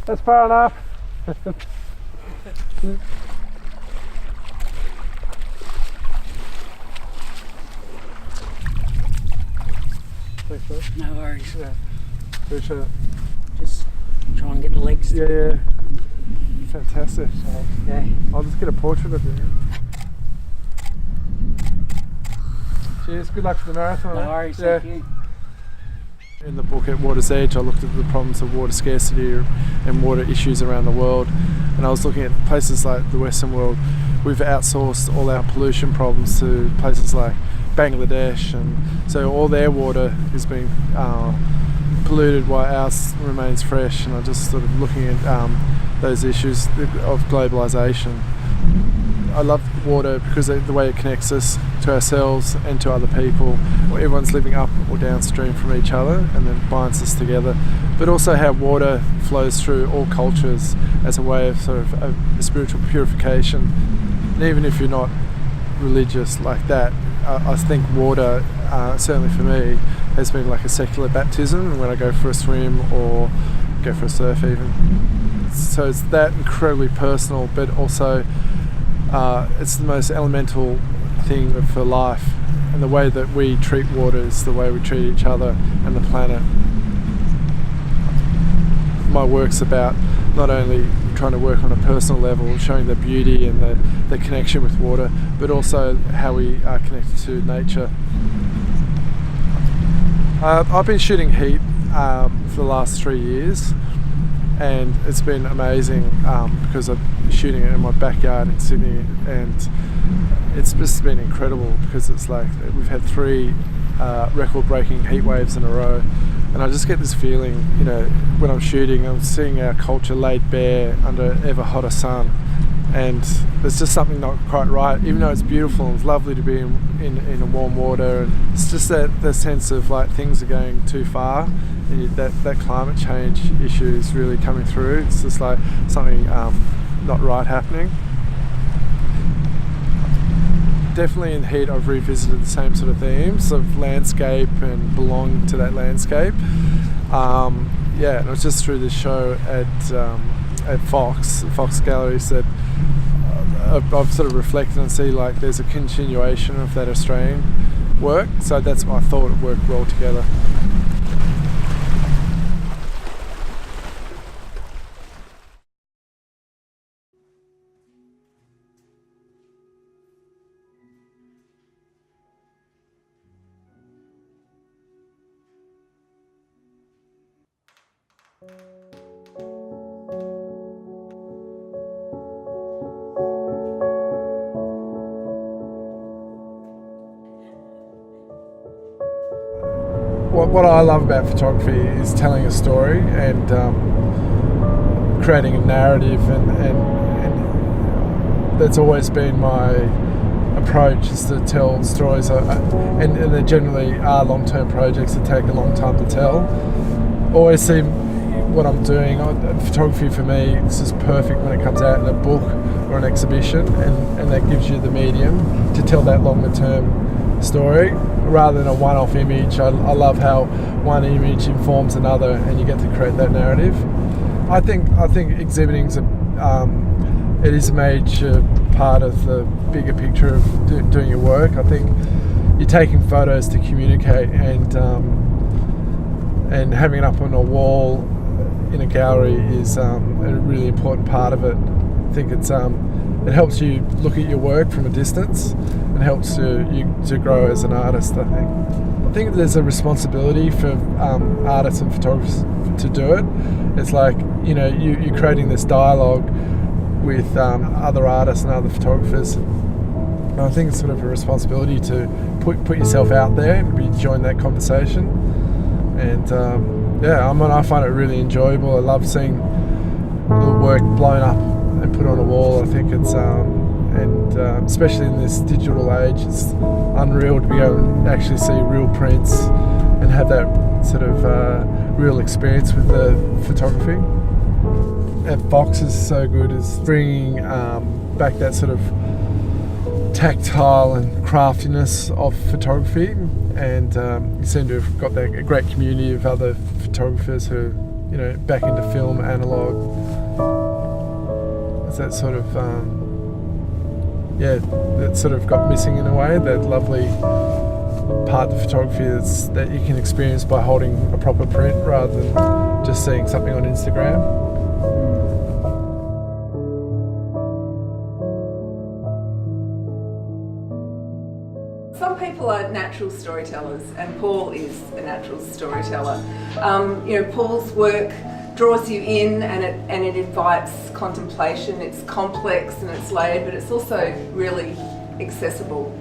That's far enough. Thanks, bro. No worries. Yeah, appreciate it. Just try and get the legs. Yeah. Fantastic. So, yeah. I'll just get a portrait of you. Cheers, good luck for the marathon. No worries, thank you. In the book at Water's Edge, I looked at the problems of water scarcity and water issues around the world, and I was looking at places like the Western world. We've outsourced all our pollution problems to places like Bangladesh, and so all their water is being polluted while ours remains fresh. And I'm just sort of looking at those issues of globalisation. I love water because of the way it connects us to ourselves and to other people. Everyone's living up or downstream from each other, and then binds us together. But also how water flows through all cultures as a way of sort of a spiritual purification. And even if you're not religious like that, I think water, certainly for me, has been like a secular baptism when I go for a swim or go for a surf even. So it's that incredibly personal, but also it's the most elemental thing for life, and the way that we treat water is the way we treat each other and the planet. My work's about not only trying to work on a personal level, showing the beauty and the connection with water, but also how we are connected to nature. I've been shooting heat for the last 3 years, and it's been amazing because I'm shooting it in my backyard in Sydney, and it's just been incredible because it's like we've had 3 record-breaking heat waves in a row, and I just get this feeling, you know, when I'm shooting, I'm seeing our culture laid bare under ever hotter sun, and there's just something not quite right, even though it's beautiful and it's lovely to be in warm water, and it's just the sense of like things are going too far, and that climate change issue is really coming through. It's just like something not right happening. Definitely in heat I've revisited the same sort of themes of landscape and belong to that landscape. Yeah, and it was just through this show at Fox Galleries that I've sort of reflected and see like there's a continuation of that Australian work, so that's why I thought it worked well together. What I love about photography is telling a story and creating a narrative, and that's always been my approach, is to tell stories, and they generally are long-term projects that take a long time to tell. Always see what I'm doing, photography for me, this is perfect when it comes out in a book or an exhibition, and that gives you the medium to tell that longer-term story rather than a one-off image. I love how one image informs another and you get to create that narrative. I think exhibiting is it is a major part of the bigger picture of doing your work. I think you're taking photos to communicate, and having it up on a wall in a gallery is a really important part of it. I think it helps you look at your work from a distance and helps you to grow as an artist. I think there's a responsibility for artists and photographers to do it. It's like, you know, you're creating this dialogue with other artists and other photographers. And I think it's sort of a responsibility to put yourself out there and join that conversation. And I find it really enjoyable. I love seeing the work blown up and put on a wall. I think it's especially in this digital age, it's unreal to be able to actually see real prints and have that sort of real experience with the photography. At Fox is so good, is bringing back that sort of tactile and craftiness of photography, and you seem to have got that great community of other photographers who back into film, analog. It's that sort of that sort of got missing in a way. That lovely part of photography that you can experience by holding a proper print rather than just seeing something on Instagram. Some people are natural storytellers, and Paul is a natural storyteller. Paul's work draws you in, and it invites contemplation. It's complex and it's layered, but it's also really accessible.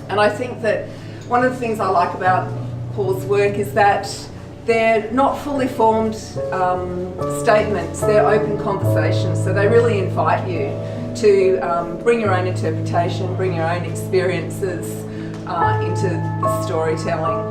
And I think that one of the things I like about Paul's work is that they're not fully formed statements, they're open conversations, so they really invite you to bring your own interpretation, bring your own experiences into the storytelling.